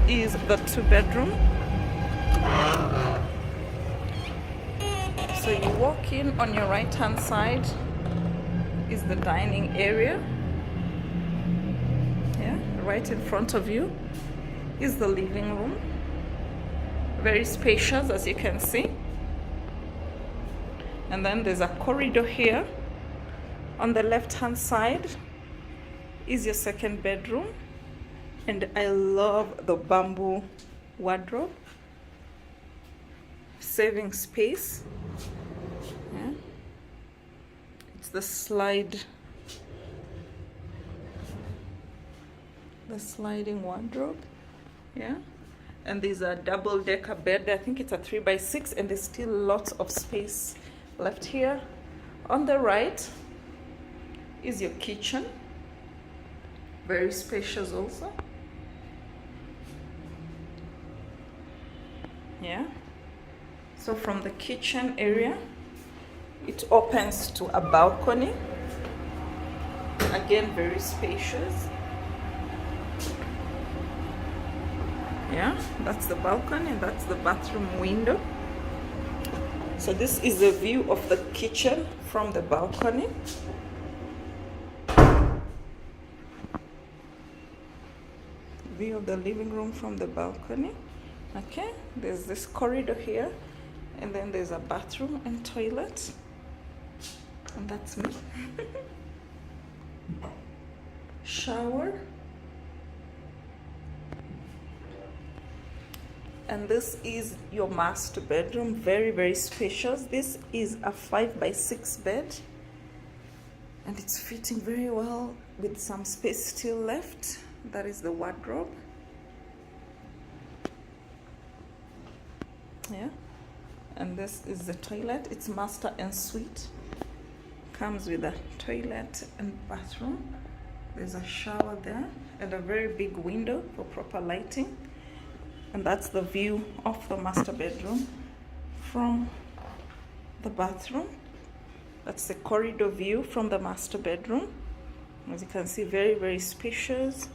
is the 2-bedroom. So you walk in, on your right hand side is the dining area. Yeah, right in front of you is the living room. Very spacious, as you can see. And then there's a corridor here. On the left hand side is your 2nd bedroom. And I love the bamboo wardrobe, saving space. Yeah. It's the sliding wardrobe. Yeah. And there's a double-decker bed. I think it's a 3x6, and there's still lots of space left here. On the right is your kitchen. Very spacious also. Yeah. So from the kitchen area, it opens to a balcony. Again, very spacious. Yeah, that's the balcony, and that's the bathroom window. So this is the view of the kitchen from the balcony. View of the living room from the balcony. Okay, there's this corridor here, and then there's a bathroom and toilet. And that's me. Shower. And this is your master bedroom. Very, very spacious. This is a 5x6 bed, and it's fitting very well with some space still left. That is the wardrobe. Yeah. And this is the toilet. It's master and suite. Comes with a toilet and bathroom. There's a shower there and a very big window for proper lighting. And that's the view of the master bedroom from the bathroom. That's the corridor view from the master bedroom. As you can see, very, very spacious.